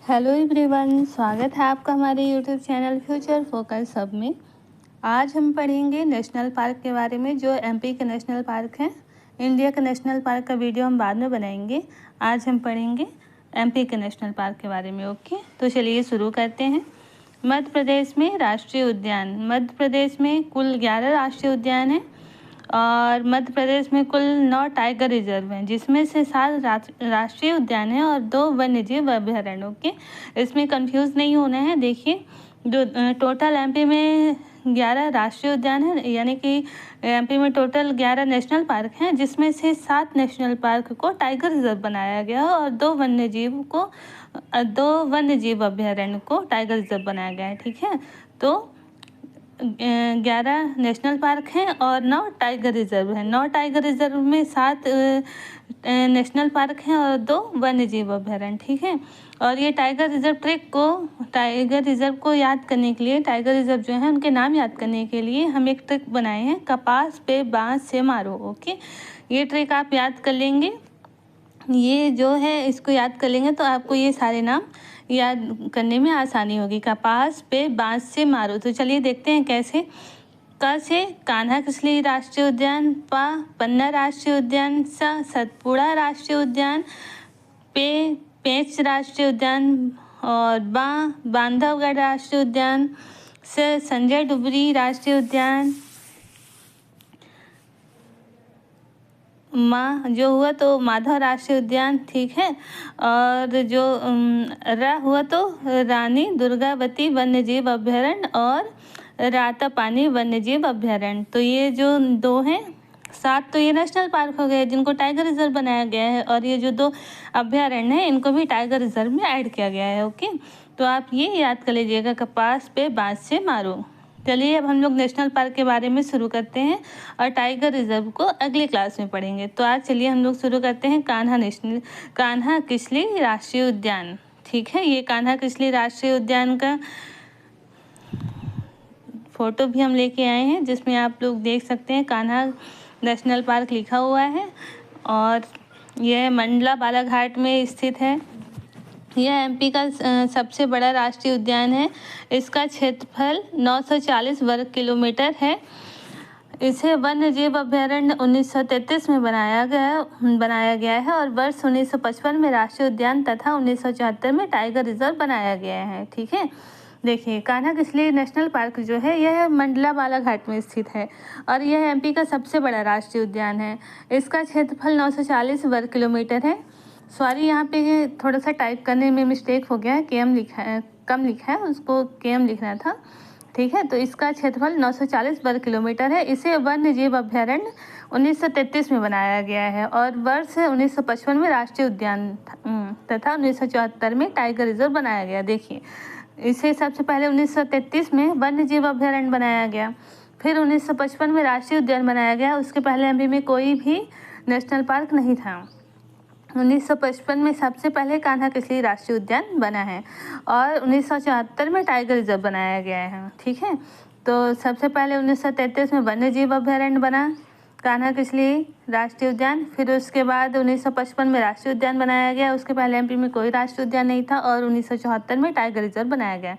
Hello everyone, स्वागत है आपका हमारे YouTube channel future focus hub में। आज हम पढ़ेंगे नेशनल पार्क के बारे में, जो एमपी के नेशनल पार्क हैं। इंडिया के नेशनल पार्क का वीडियो हम बाद में बनाएंगे। आज हम पढ़ेंगे एमपी के नेशनल पार्क के बारे में। ओके, तो चलिए शुरू करते हैं। मध्य प्रदेश में राष्ट्रीय उद्यान। मध्य प्रदेश में कुल 11 राष्ट्रीय उद्यान हैं और मध्य प्रदेश में कुल 9 टाइगर रिजर्व हैं, जिसमें से 7 राष्ट्रीय उद्यान हैं और 2 वन्यजीव अभयारण्य। ओके, इसमें कंफ्यूज नहीं होना है। देखिए, जो टोटल एमपी में 11 राष्ट्रीय उद्यान हैं, यानी कि एमपी में टोटल 11 नेशनल पार्क हैं, जिसमें से 7 नेशनल पार्क को टाइगर रिजर्व बनाया गया और 2 वन्यजीव अभयारण्य को टाइगर रिजर्व बनाया गया है। ठीक है, तो 11 नेशनल पार्क हैं और 9 टाइगर रिजर्व हैं। 9 टाइगर रिजर्व में 7 नेशनल पार्क हैं और 2 वन्यजीव अभयारण्य। ठीक है, और ये टाइगर रिजर्व को याद करने के लिए, टाइगर रिजर्व जो है उनके नाम याद करने के लिए हम एक ट्रिक बनाए हैं, कपास पे बांस से मारो। ओके, ये ट्रिक आप याद कर लेंगे। ये जो है इसको याद कर लेंगे तो आपको ये सारे नाम याद करने में आसानी होगी। कपास पे बांस से मारो। तो चलिए देखते हैं कैसे। क से कान्हा किसली राष्ट्रीय उद्यान, पन्ना राष्ट्रीय उद्यान, सतपुड़ा राष्ट्रीय उद्यान, पेंच राष्ट्रीय उद्यान और बांधवगढ़ राष्ट्रीय उद्यान, संजय डुबरी राष्ट्रीय उद्यान, जो हुआ तो माधव राष्ट्रीय उद्यान। ठीक है, और जो हुआ तो रानी दुर्गावती वन्यजीव अभयारण्य और रातापानी वन्यजीव अभयारण्य। तो ये जो 2 हैं, 7 तो ये नेशनल पार्क हो गए जिनको टाइगर रिजर्व बनाया गया है, और ये जो 2 अभयारण्य हैं इनको भी टाइगर रिजर्व में ऐड किया गया है। ओके, तो आप ये याद कर लीजिएगा, कपास पे बांस से मारो। चलिए अब हम लोग नेशनल पार्क के बारे में शुरू करते हैं और टाइगर रिजर्व को अगली क्लास में पढ़ेंगे। तो आज चलिए हम लोग शुरू करते हैं कान्हा किसली राष्ट्रीय उद्यान। ठीक है, ये कान्हा किसली राष्ट्रीय उद्यान का फोटो भी हम लेके आए हैं, जिसमें आप लोग देख सकते हैं कान्हा नेशनल पार्क लिखा हुआ है और यह मंडला बालाघाट में स्थित है। यह एमपी का सबसे बड़ा राष्ट्रीय उद्यान है। इसका क्षेत्रफल 940 वर्ग किलोमीटर है। इसे वन्यजीव अभयारण्य 1933 में बनाया गया है और वर्ष 1955 में राष्ट्रीय उद्यान तथा 1974 में टाइगर रिजर्व बनाया गया है। ठीक है, देखिए कान्हा किसली नेशनल पार्क जो है यह मंडला बालाघाट में स्थित है और यह एमपी का सबसे बड़ा राष्ट्रीय उद्यान है। इसका क्षेत्रफल 940 वर्ग किलोमीटर है। सॉरी, यहाँ पे थोड़ा सा टाइप करने में मिस्टेक हो गया है, कम लिखा है, उसको केएम लिखना था। ठीक है, तो इसका क्षेत्रफल 940 वर्ग किलोमीटर है। इसे वन्यजीव अभयारण्य 1933 में बनाया गया है और वर्ष 1955 में राष्ट्रीय उद्यान तथा 1974 में टाइगर रिजर्व बनाया गया। देखिए, इसे सबसे पहले 1933 में वन्यजीव अभयारण्य बनाया गया, फिर 1955 में राष्ट्रीय उद्यान बनाया गया। उसके पहले एमपी में कोई भी नेशनल पार्क नहीं था। 1955 में सबसे पहले कान्हा किसली राष्ट्रीय उद्यान बना है और 1974 में टाइगर रिजर्व बनाया गया है। ठीक है, तो सबसे पहले 1933 में वन्यजीव अभयारण्य बना कान्हा किसली राष्ट्रीय उद्यान, फिर उसके बाद 1955 में राष्ट्रीय उद्यान बनाया गया। उसके पहले एमपी में कोई राष्ट्रीय उद्यान नहीं था और 1974 में टाइगर रिजर्व बनाया गया।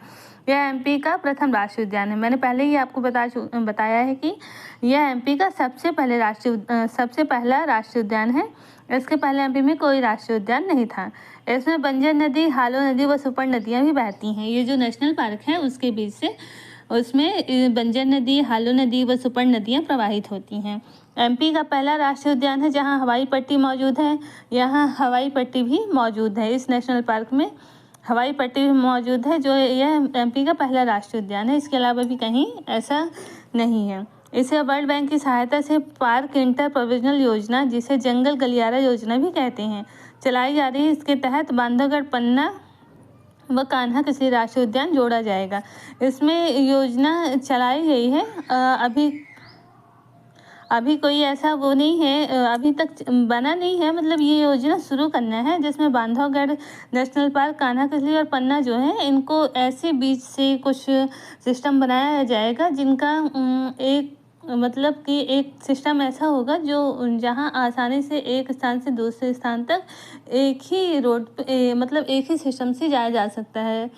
यह एमपी का प्रथम राष्ट्रीय उद्यान है। मैंने पहले ही आपको बताया है कि यह एमपी का सबसे पहला राष्ट्रीय उद्यान है। इसके पहले एमपी में कोई राष्ट्रीय उद्यान नहीं था। इसमें बंजर नदी, हालो नदी व सुपर्ण नदियाँ भी बहती हैं। ये जो नेशनल पार्क है उसके बीच से उसमें बंजर नदी, हालो नदी व सुपर्ण नदियाँ प्रवाहित होती हैं। एमपी का पहला राष्ट्रीय उद्यान है जहाँ हवाई पट्टी मौजूद है। यहाँ हवाई पट्टी भी मौजूद है। इस नेशनल पार्क में हवाई पट्टी भी मौजूद है, जो यह एमपी का पहला राष्ट्रीय उद्यान है। इसके अलावा भी कहीं ऐसा नहीं है। इसे वर्ल्ड बैंक की सहायता से पार्क इंटर प्रोविजनल योजना, जिसे जंगल गलियारा योजना भी कहते हैं, चलाई जा रही है। इसके तहत बांधवगढ़, पन्ना व कान्हा किसली राष्ट्रीय उद्यान जोड़ा जाएगा। इसमें योजना चलाई गई है। अभी कोई ऐसा वो नहीं है, अभी तक बना नहीं है, मतलब ये योजना शुरू करना है, जिसमें बांधवगढ़ नेशनल पार्क, कान्हा किसली और पन्ना जो है इनको ऐसे बीच से कुछ सिस्टम बनाया जाएगा जिनका एक मतलब कि एक सिस्टम ऐसा होगा जो जहाँ आसानी से एक स्थान से दूसरे स्थान तक एक ही रोड पे मतलब एक ही सिस्टम से जाया जा सकता है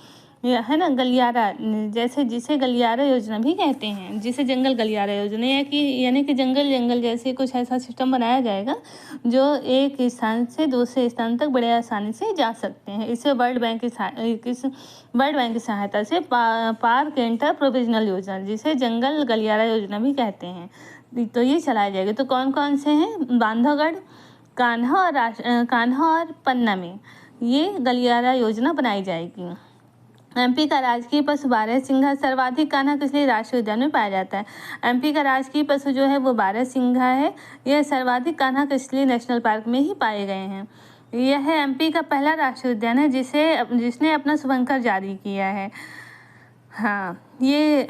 है ना। गलियारा, जैसे जिसे गलियारा योजना भी कहते हैं, जिसे जंगल गलियारा योजना, यानी कि जंगल जंगल जैसे कुछ ऐसा सिस्टम बनाया जाएगा जो एक स्थान से दूसरे स्थान तक बड़े आसानी से जा सकते हैं। इसे वर्ल्ड बैंक की सहायता से पार्क एंटर प्रोविजनल योजना, जिसे जंगल गलियारा योजना भी कहते हैं, तो ये चलाए जाएंगे। तो कौन कौन से हैं? बांधवगढ़, कान्हा और पन्ना में ये गलियारा योजना बनाई जाएगी। एमपी का राजकीय पशु बारहसिंघा सर्वाधिक कान्हा किसली राष्ट्रीय उद्यान में पाया जाता है। एमपी का राजकीय पशु जो है वो बारहसिंघा है। यह सर्वाधिक कान्हा किसली नेशनल पार्क में ही पाए गए हैं। यह एमपी का पहला राष्ट्रीय उद्यान है जिसने अपना शुभंकर जारी किया है। हाँ, ये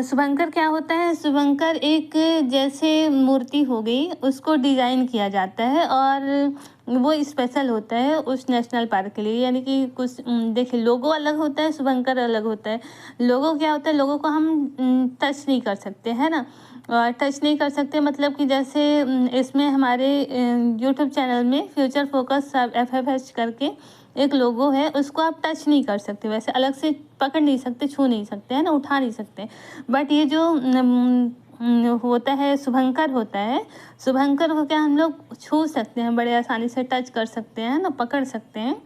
शुभंकर क्या होता है? शुभंकर एक जैसे मूर्ति हो गई, उसको डिज़ाइन किया जाता है और वो स्पेशल होता है उस नेशनल पार्क के लिए। यानी कि कुछ देखिए, लोगो अलग होता है, शुभंकर अलग होता है। लोगो क्या होता है? लोगों को हम टच नहीं कर सकते, है ना। और टच नहीं कर सकते मतलब कि जैसे इसमें हमारे यूट्यूब चैनल में फ्यूचर फोकस FFH करके एक लोगो है, उसको आप टच नहीं कर सकते, वैसे अलग से पकड़ नहीं सकते, छू नहीं सकते, है ना, उठा नहीं सकते। बट ये जो होता है शुभंकर होता है, शुभंकर को क्या हम लोग छू सकते हैं, बड़े आसानी से टच कर सकते हैं ना, पकड़ सकते हैं,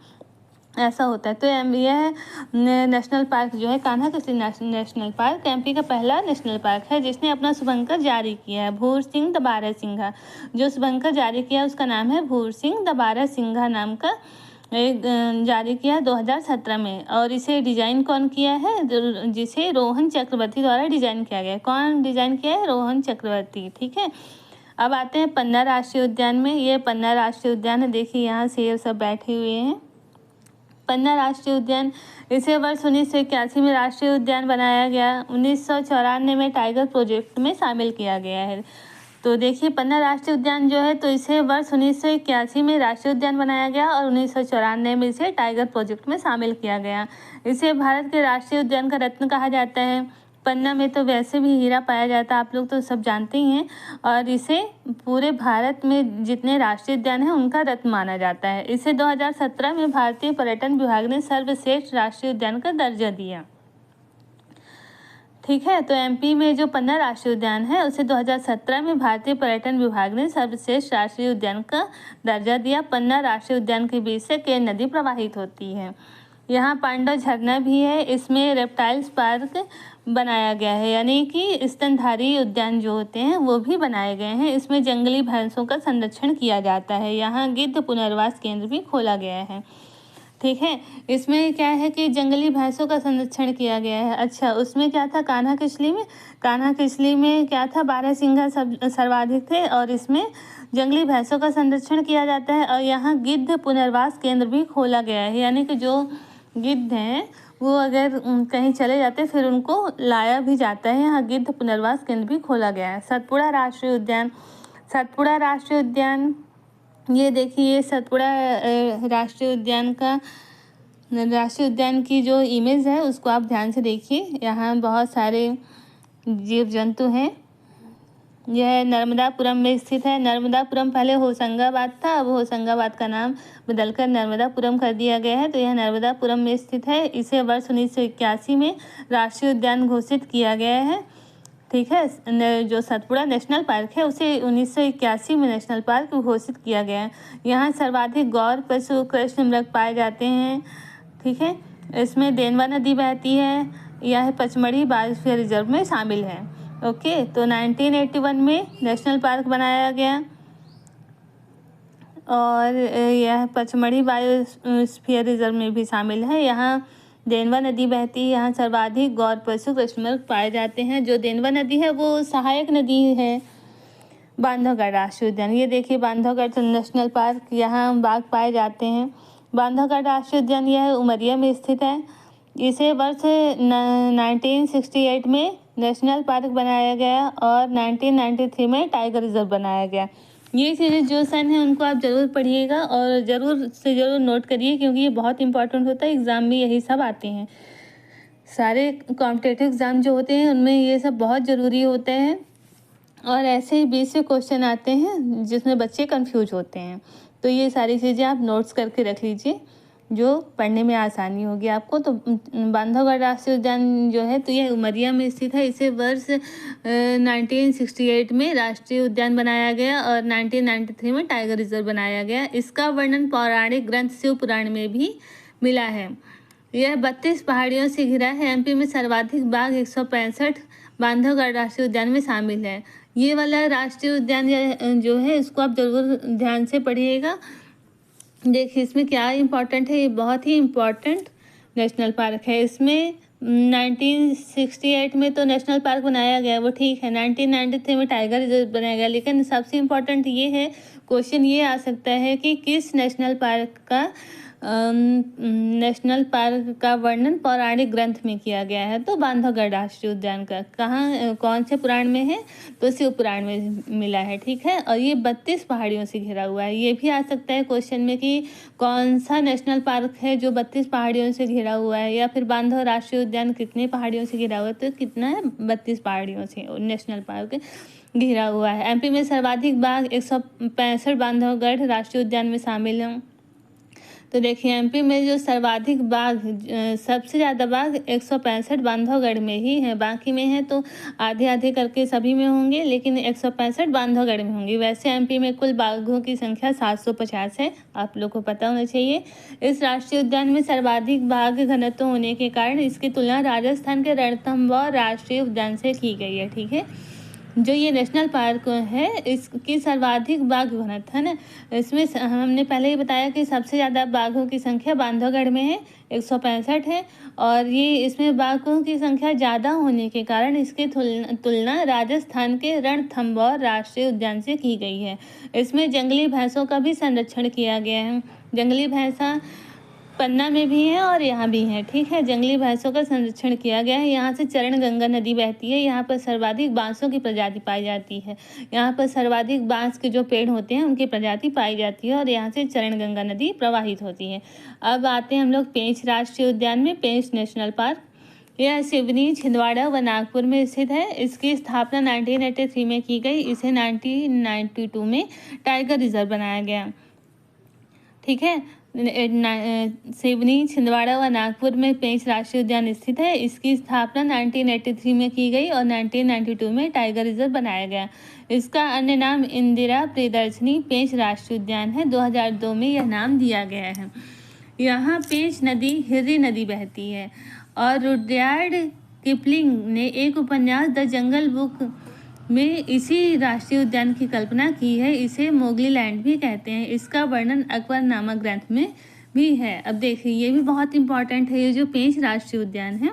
ऐसा होता है। तो यह नेशनल पार्क जो है Kanha Kisli national park MP का पहला नेशनल पार्क है जिसने अपना शुभंकर जारी किया है। भूर सिंह द बारहसिंघा, जो शुभंकर जारी किया उसका नाम है भूर सिंह द बारहसिंघा नाम का एक जारी किया 2017 में। और इसे डिज़ाइन कौन किया है? जिसे रोहन चक्रवर्ती द्वारा डिज़ाइन किया गया है। कौन डिज़ाइन किया है? रोहन चक्रवर्ती। ठीक है, अब आते हैं पन्ना राष्ट्रीय उद्यान में। ये पन्ना राष्ट्रीय उद्यान है, देखिए यहाँ शेर सब बैठे हुए हैं। पन्ना राष्ट्रीय उद्यान, इसे वर्ष 1981 में राष्ट्रीय उद्यान बनाया गया। 1994 में टाइगर प्रोजेक्ट में शामिल किया गया है। तो देखिए, पन्ना राष्ट्रीय उद्यान जो है तो इसे वर्ष 1981 में राष्ट्रीय उद्यान बनाया गया और 1994 में इसे टाइगर प्रोजेक्ट में शामिल किया गया। इसे भारत के राष्ट्रीय उद्यान का रत्न कहा जाता है। पन्ना में तो वैसे भी हीरा पाया जाता है, आप लोग तो सब जानते ही हैं। और इसे पूरे भारत में जितने राष्ट्रीय उद्यान हैं उनका रत्न माना जाता है। इसे 2017 में भारतीय पर्यटन विभाग ने सर्वश्रेष्ठ राष्ट्रीय उद्यान का दर्जा दिया। ठीक है, तो एमपी में जो पन्ना राष्ट्रीय उद्यान है उसे 2017 में भारतीय पर्यटन विभाग ने सर्वश्रेष्ठ राष्ट्रीय उद्यान का दर्जा दिया। पन्ना राष्ट्रीय उद्यान के बीच से केन नदी प्रवाहित होती है। यहाँ पांडव झरना भी है। इसमें रेप्टाइल्स पार्क बनाया गया है, यानी कि स्तनधारी उद्यान जो होते हैं वो भी बनाए गए हैं। इसमें जंगली भैंसों का संरक्षण किया जाता है। यहाँ गिद्ध पुनर्वास केंद्र भी खोला गया है। ठीक है, इसमें क्या है कि जंगली भैंसों का संरक्षण किया गया है। अच्छा, उसमें क्या था? कान्हा किसली में क्या था? बारहसिंघा सर्वाधिक थे और इसमें जंगली भैंसों का संरक्षण किया जाता है। और यहाँ गिद्ध पुनर्वास केंद्र भी खोला गया है, यानी कि जो गिद्ध हैं वो अगर कहीं चले जाते हैं फिर उनको लाया भी जाता है। यहाँ गिद्ध पुनर्वास केंद्र भी खोला गया है। सतपुड़ा राष्ट्रीय उद्यान, ये देखिए सतपुड़ा राष्ट्रीय उद्यान की जो इमेज है उसको आप ध्यान से देखिए। यहाँ बहुत सारे जीव जंतु हैं। यह नर्मदापुरम में स्थित है। नर्मदापुरम पहले होशंगाबाद था, अब होशंगाबाद का नाम बदलकर नर्मदापुरम कर दिया गया है। तो यह नर्मदापुरम में स्थित है। इसे वर्ष 1981 में राष्ट्रीय उद्यान घोषित किया गया है। ठीक है, जो सतपुड़ा नेशनल पार्क है उसे 1981 में नेशनल पार्क घोषित किया गया है। यहाँ सर्वाधिक गौर पशु कृष्ण मृग पाए जाते हैं। ठीक है, इसमें देनवा नदी बहती है। यह पचमढ़ी बायोस्फीयर रिजर्व में शामिल है। ओके, तो 1981 में नेशनल पार्क बनाया गया और यह पचमढ़ी बायोस्फीयर रिजर्व में भी शामिल है। यहाँ देनवा नदी बहती है। यहाँ सर्वाधिक गौर पशु कृष्णमृग पाए जाते हैं। जो देनवा नदी है वो सहायक नदी है। बांधवगढ़ राष्ट्रीय उद्यान, ये देखिए बांधवगढ़ नेशनल पार्क, यहाँ बाघ पाए जाते हैं। बांधवगढ़ राष्ट्रीय उद्यान यह उमरिया में स्थित है। इसे वर्ष 1968 में नेशनल पार्क बनाया गया और 1993 में टाइगर रिजर्व बनाया गया। ये चीज़ें जो सन है उनको आप ज़रूर पढ़िएगा और ज़रूर से ज़रूर नोट करिए, क्योंकि ये बहुत इंपॉर्टेंट होता है। एग्ज़ाम में यही सब आते हैं। सारे कॉम्पिटिटिव एग्ज़ाम जो होते हैं उनमें ये सब बहुत ज़रूरी होते हैं। और ऐसे ही 20 से क्वेश्चन आते हैं जिसमें बच्चे कंफ्यूज होते हैं। तो ये सारी चीज़ें आप नोट्स करके रख लीजिए, जो पढ़ने में आसानी होगी आपको। तो बांधवगढ़ राष्ट्रीय उद्यान जो है तो ये उमरिया में स्थित है। इसे वर्ष 1968 में राष्ट्रीय उद्यान बनाया गया और 1993 में टाइगर रिजर्व बनाया गया। इसका वर्णन पौराणिक ग्रंथ शिव पुराण में भी मिला है। यह 32 पहाड़ियों से घिरा है। एमपी में सर्वाधिक बाघ 165 बांधवगढ़ राष्ट्रीय उद्यान में शामिल है। ये वाला राष्ट्रीय उद्यान जो है इसको आप जरूर ध्यान से पढ़िएगा। देखिए इसमें क्या इम्पोर्टेंट है, ये बहुत ही इम्पोर्टेंट नेशनल पार्क है। इसमें 1968 में तो नेशनल पार्क बनाया गया, वो ठीक है। 1993 में टाइगर रिजर्व बनाया गया, लेकिन सबसे इम्पोर्टेंट ये है, क्वेश्चन ये आ सकता है कि किस नेशनल पार्क का वर्णन पौराणिक ग्रंथ में किया गया है। तो बांधवगढ़ राष्ट्रीय उद्यान का कहाँ कौन से पुराण में है, तो शिव पुराण में मिला है, ठीक है। और ये 32 पहाड़ियों से घिरा हुआ है। ये भी आ सकता है क्वेश्चन में कि कौन सा नेशनल पार्क है जो 32 पहाड़ियों से घिरा हुआ है, या फिर बांधव राष्ट्रीय उद्यान कितने पहाड़ियों से घिरा हुआ है, तो कितना है 32 पहाड़ियों से नेशनल पार्क घिरा हुआ है। एमपी में सर्वाधिक बाघ 165 बांधवगढ़ राष्ट्रीय उद्यान में शामिल हैं। तो देखिए एमपी में जो सर्वाधिक बाघ सबसे ज़्यादा बाघ 165 बांधवगढ़ में ही है, बाकी में है तो आधे आधे करके सभी में होंगे, लेकिन 165 बांधवगढ़ में होंगे। वैसे एमपी में कुल बाघों की संख्या 750 है, आप लोग को पता होना चाहिए। इस राष्ट्रीय उद्यान में सर्वाधिक बाघ घनत्व होने के कारण इसकी तुलना राजस्थान के रणथंभौर राष्ट्रीय उद्यान से की गई है, ठीक है। जो ये नेशनल पार्क है इसकी सर्वाधिक बाघ घनत्व है ना, इसमें हमने पहले ही बताया कि सबसे ज़्यादा बाघों की संख्या बांधवगढ़ में है, 165 है। और ये इसमें बाघों की संख्या ज़्यादा होने के कारण इसकी तुलना राजस्थान के रणथंभौर राष्ट्रीय उद्यान से की गई है। इसमें जंगली भैंसों का भी संरक्षण किया गया है। जंगली भैंसा पन्ना में भी है और यहाँ भी है, ठीक है। जंगली भैंसों का संरक्षण किया गया है। यहाँ से चरण गंगा नदी बहती है। यहाँ पर सर्वाधिक बांसों की प्रजाति पाई जाती है। यहाँ पर सर्वाधिक बांस के जो पेड़ होते हैं उनकी प्रजाति पाई जाती है और यहाँ से चरण गंगा नदी प्रवाहित होती है। अब आते हैं हम लोग पेंच राष्ट्रीय उद्यान में। पेंच नेशनल पार्क यह सिवनी, छिंदवाड़ा व नागपुर में स्थित है। इसकी स्थापना 1983 में की गई। इसे 1992 में टाइगर रिजर्व बनाया गया, ठीक है। सिवनी, छिंदवाड़ा व नागपुर में पेंच राष्ट्रीय उद्यान स्थित है। इसकी स्थापना 1983 में की गई और 1992 में टाइगर रिजर्व बनाया गया। इसका अन्य नाम इंदिरा प्रियदर्शनी पेंच राष्ट्रीय उद्यान है। 2002 में यह नाम दिया गया है। यहाँ पेंच नदी हिर्री नदी बहती है और रुडयार्ड किपलिंग ने एक उपन्यास द जंगल बुक में इसी राष्ट्रीय उद्यान की कल्पना की है। इसे मोगली लैंड भी कहते हैं। इसका वर्णन अकबर नामक ग्रंथ में भी है। अब देखिए ये भी बहुत इंपॉर्टेंट है। ये जो पेंच राष्ट्रीय उद्यान है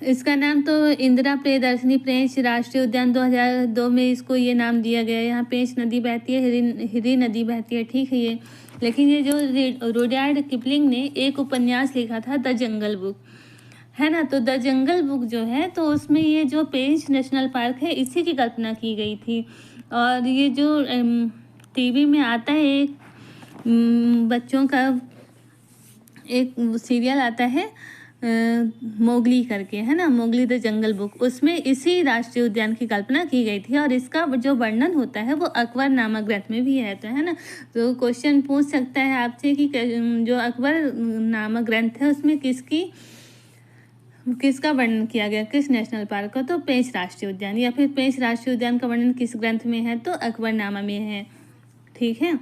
इसका नाम तो इंदिरा प्रियदर्शनी पेंच राष्ट्रीय उद्यान 2002 में इसको ये नाम दिया गया है। यहाँ पेंच नदी बहती है, हिरी नदी बहती है, ठीक है ये। लेकिन ये जो रुडयार्ड किपलिंग ने एक उपन्यास लिखा था द जंगल बुक, है ना, तो द जंगल बुक जो है तो उसमें ये जो पेंच नेशनल पार्क है इसी की कल्पना की गई थी। और ये जो टीवी में आता है एक बच्चों का एक सीरियल आता है मोगली करके, है ना, मोगली द जंगल बुक, उसमें इसी राष्ट्रीय उद्यान की कल्पना की गई थी और इसका जो वर्णन होता है वो अकबर नामक ग्रंथ में भी है। तो है ना, तो क्वेश्चन पूछ सकता है आपसे कि जो अकबर नामक ग्रंथ है उसमें किसका वर्णन किया गया, किस नेशनल पार्क का, तो पेंच राष्ट्रीय उद्यान। या फिर पेंच राष्ट्रीय उद्यान का वर्णन किस ग्रंथ में है, तो अकबरनामा में है, ठीक है।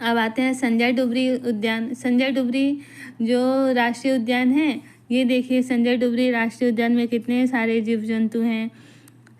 अब आते हैं संजय डुबरी उद्यान। संजय डुबरी जो राष्ट्रीय उद्यान है, ये देखिए संजय डुबरी राष्ट्रीय उद्यान में कितने सारे जीव जंतु हैं।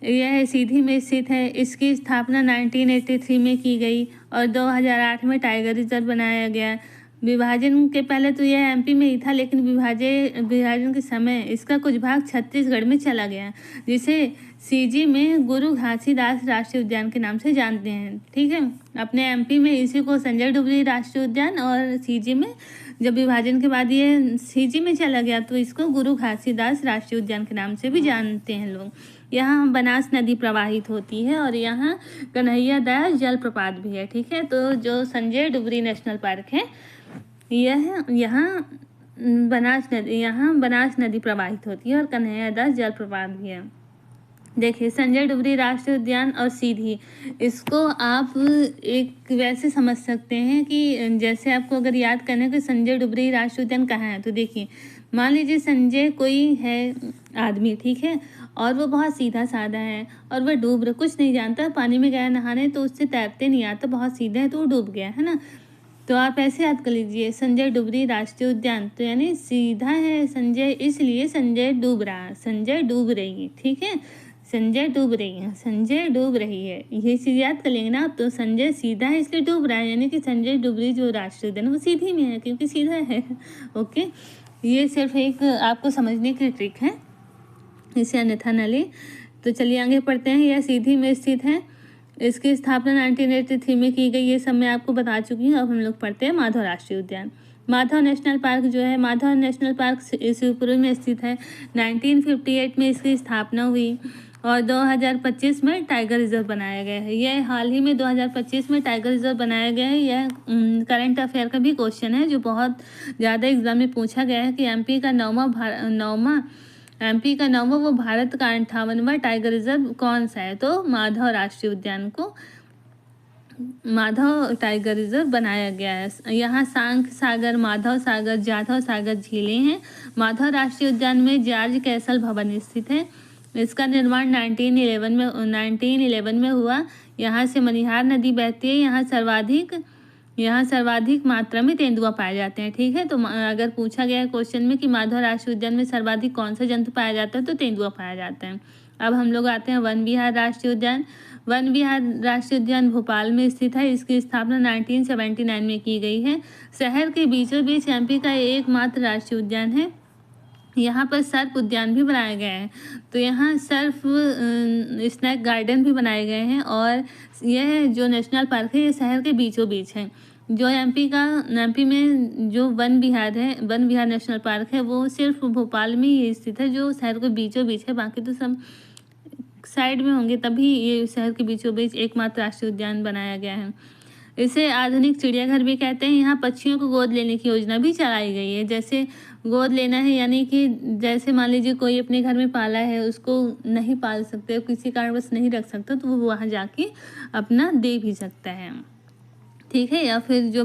यह सीधी में स्थित है। इसकी स्थापना 1983 में की गई और 2008 में टाइगर रिजर्व बनाया गया। विभाजन के पहले तो यह एमपी में ही था, लेकिन विभाजन के समय इसका कुछ भाग छत्तीसगढ़ में चला गया, जिसे सीजी में गुरु घासीदास राष्ट्रीय उद्यान के नाम से जानते हैं, ठीक है। अपने एमपी में इसी को संजय डुबरी राष्ट्रीय उद्यान और सीजी में जब विभाजन के बाद ये सीजी में चला गया तो इसको गुरु घासीदास राष्ट्रीय उद्यान के नाम से भी जानते हैं लोग। यहाँ बनास नदी प्रवाहित होती है और यहाँ कन्हैया दास जलप्रपात भी है, ठीक है। तो जो संजय डुबरी नेशनल पार्क है यहाँ बनास नदी प्रवाहित होती है और कन्हैया दास जलप्रपात भी है। देखिए संजय डुबरी राष्ट्रीय उद्यान और सीधी, इसको आप एक वैसे समझ सकते हैं कि जैसे आपको अगर याद करना है कि संजय डुबरी राष्ट्रीय उद्यान कहाँ है, तो देखिए मान लीजिए संजय कोई है आदमी, ठीक है, और वो बहुत सीधा साधा है और वह डूब रहा, कुछ नहीं जानता, पानी में गया नहाने तो उससे तैरते नहीं आता, बहुत सीधा है तो वो डूब गया है ना। तो आप ऐसे याद कर लीजिए संजय डुबरी राष्ट्रीय उद्यान, तो यानी सीधा है संजय, इसलिए संजय डूब रहा, संजय डूब रही है, ठीक है, संजय डूब रही है, संजय डूब रही है, ये चीज़ याद कर लेंगे ना। तो संजय सीधा है इसलिए डूब रहा है, यानी कि संजय डुबरी जो राष्ट्रीय उद्यान वो सीधी में है क्योंकि सीधा है। ओके, ये सिर्फ एक आपको समझने की ट्रिक है, इसे अन्यथा न ले। तो चलिए आगे पढ़ते हैं। यह सीधी में स्थित है, इसकी स्थापना 1983 में की गई, ये सब मैं आपको बता चुकी हूँ। अब हम लोग पढ़ते हैं माधव राष्ट्रीय उद्यान। माधव नेशनल पार्क जो है, माधव नेशनल पार्क शिवपुरी में स्थित है। 1958 में इसकी स्थापना हुई और 2025 में टाइगर रिजर्व बनाया गया है। यह हाल ही में 2025 में टाइगर रिजर्व बनाया गया है। यह करंट अफेयर का भी क्वेश्चन है जो बहुत ज़्यादा एग्जाम में पूछा गया है कि एमपी का नौवां वो भारत का 58वां टाइगर रिजर्व कौन सा है, तो माधव राष्ट्रीय उद्यान को माधव टाइगर रिजर्व बनाया गया है। यहाँ सांख सागर, माधव सागर, जाधव सागर झीलें हैं। माधव राष्ट्रीय उद्यान में जॉर्ज कैसल भवन स्थित है। इसका निर्माण 1911 में हुआ। यहाँ से मनिहार नदी बहती है। यहाँ सर्वाधिक मात्रा में तेंदुआ पाए जाते हैं, ठीक है। तो अगर पूछा गया है क्वेश्चन में कि माधव राष्ट्रीय उद्यान में सर्वाधिक कौन सा जंतु पाया जाता है, तो तेंदुआ पाया जाता है। अब हम लोग आते हैं वन विहार राष्ट्रीय उद्यान। वन विहार राष्ट्रीय उद्यान भोपाल में स्थित है। इसकी स्थापना 1979 में की गई है। शहर के बीचों बीच एमपी का एकमात्र राष्ट्रीय उद्यान है। यहाँ पर सर्प उद्यान भी बनाए गए हैं, तो यहाँ सर्फ स्नैक गार्डन भी बनाए गए हैं। और यह जो नेशनल पार्क है ये शहर के बीचों बीच है। जो एमपी में जो वन विहार नेशनल पार्क है वो सिर्फ भोपाल में ही स्थित है, जो शहर के बीचों बीच है। बाकी तो सब साइड में होंगे, तभी ये शहर के बीचों बीच एकमात्र राष्ट्रीय उद्यान बनाया गया है। इसे आधुनिक चिड़ियाघर भी कहते हैं। यहाँ पक्षियों को गोद लेने की योजना भी चलाई गई है। जैसे गोद लेना है यानी कि जैसे मान लीजिए कोई अपने घर में पाला है, उसको नहीं पाल सकते, किसी कारणवश नहीं रख सकता, तो वो वहाँ जाके अपना दे भी सकता है, ठीक है। या फिर जो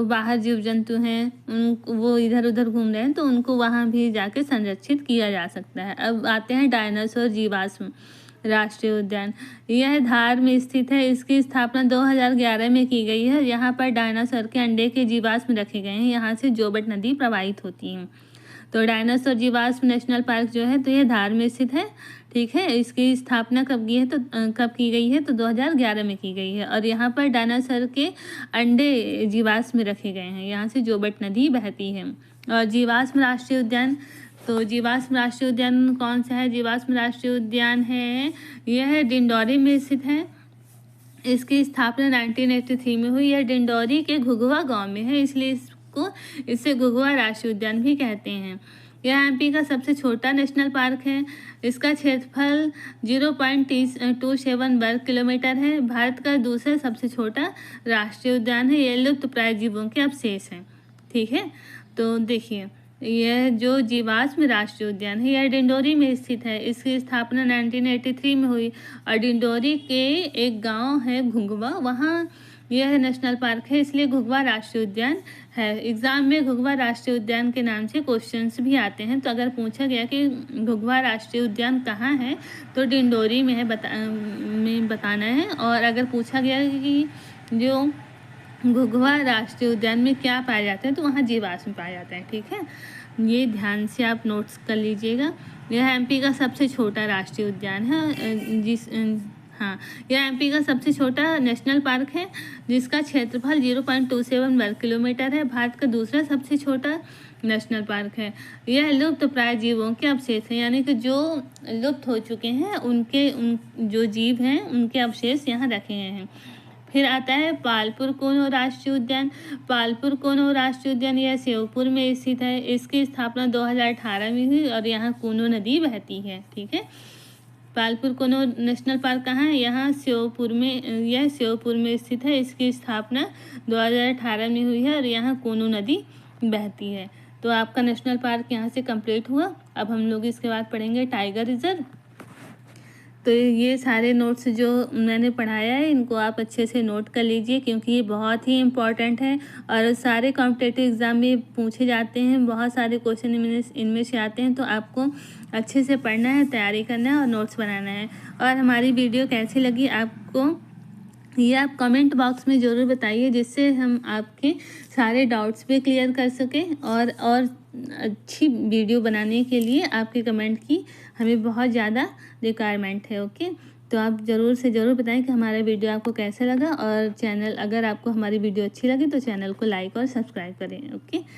बाहर जीव जंतु हैं वो इधर उधर घूम रहे हैं, तो उनको वहाँ भी जाके संरक्षित किया जा सकता है। अब आते हैं डायनासोर जीवाश्म राष्ट्रीय उद्यान। यह धार में स्थित है। इसकी स्थापना 2011 में की गई है। यहाँ पर डायनासोर के अंडे के जीवाश्म रखे गए हैं। यहाँ से जोबट नदी प्रवाहित होती है। तो डायनासोर जीवाश्म नेशनल पार्क जो है तो यह धार में स्थित है, ठीक है। इसकी स्थापना कब की गई है, तो 2011 में की गई है। और यहाँ पर डायनासोर के अंडे जीवाश्म रखे गए हैं। यहाँ से जोबट नदी बहती है। और जीवाश्म राष्ट्रीय उद्यान, तो जीवाश्म राष्ट्रीय उद्यान कौन सा है? जीवाश्म राष्ट्रीय उद्यान है यह डिंडौरी में स्थित है। इसकी स्थापना 1983 में हुई। यह डिंडौरी के घुघुआ गांव में है, इसलिए इसे घुघुआ राष्ट्रीय उद्यान भी कहते हैं। यह एमपी का सबसे छोटा नेशनल पार्क है। इसका क्षेत्रफल 0.27 वर्ग किलोमीटर है। भारत का दूसरा सबसे छोटा राष्ट्रीय उद्यान है। यह लुप्त प्राय जीवों के अवशेष हैं, ठीक है। तो देखिए यह जो जीवाश्म राष्ट्रीय उद्यान है यह डिंडोरी में स्थित है। इसकी स्थापना 1983 में हुई और डिंडोरी के एक गांव है घुघुआ, वहाँ यह नेशनल पार्क है, इसलिए घुघुआ राष्ट्रीय उद्यान है। एग्जाम में घुघुआ राष्ट्रीय उद्यान के नाम से क्वेश्चंस भी आते हैं। तो अगर पूछा गया कि घुघुआ राष्ट्रीय उद्यान कहाँ है, तो डिंडोरी में है, बताना है। और अगर पूछा गया कि जो घुघुआ राष्ट्रीय उद्यान में क्या पाया जाता है, तो वहाँ जीवाश्म पाए जाते हैं, ठीक है। ये ध्यान से आप नोट्स कर लीजिएगा। यह एमपी का सबसे छोटा राष्ट्रीय उद्यान है। यह एमपी का सबसे छोटा नेशनल पार्क है जिसका क्षेत्रफल 0.27 वर्ग किलोमीटर है। भारत का दूसरा सबसे छोटा नेशनल पार्क है। यह लुप्त प्राय जीवों के अवशेष हैं, यानी कि जो लुप्त हो चुके हैं जो जीव हैं उनके अवशेष यहाँ रखे गए हैं। फिर आता है पालपुर कोनो राष्ट्रीय उद्यान। पालपुर कोनो राष्ट्रीय उद्यान यह श्योपुर में स्थित है। इसकी स्थापना 2018 में हुई और यहाँ कोनो नदी बहती है, ठीक है। पालपुर कोनो नेशनल पार्क कहाँ है? यह श्योपुर में स्थित है। इसकी स्थापना 2018 में हुई है और यहाँ कोनो नदी बहती है। तो आपका नेशनल पार्क यहाँ से कंप्लीट हुआ। अब हम लोग इसके बाद पढ़ेंगे टाइगर रिजर्व। तो ये सारे नोट्स जो मैंने पढ़ाया है इनको आप अच्छे से नोट कर लीजिए, क्योंकि ये बहुत ही इम्पॉर्टेंट है और सारे कॉम्पिटिटिव एग्ज़ाम में पूछे जाते हैं, बहुत सारे क्वेश्चन इनमें से आते हैं। तो आपको अच्छे से पढ़ना है, तैयारी करना है और नोट्स बनाना है। और हमारी वीडियो कैसी लगी आपको ये आप कमेंट बॉक्स में ज़रूर बताइए, जिससे हम आपके सारे डाउट्स भी क्लियर कर सकें। और अच्छी वीडियो बनाने के लिए आपके कमेंट की हमें बहुत ज़्यादा रिक्वायरमेंट है। ओके, तो आप ज़रूर से ज़रूर बताएं कि हमारा वीडियो आपको कैसा लगा। और चैनल, अगर आपको हमारी वीडियो अच्छी लगी तो चैनल को लाइक और सब्सक्राइब करें। ओके।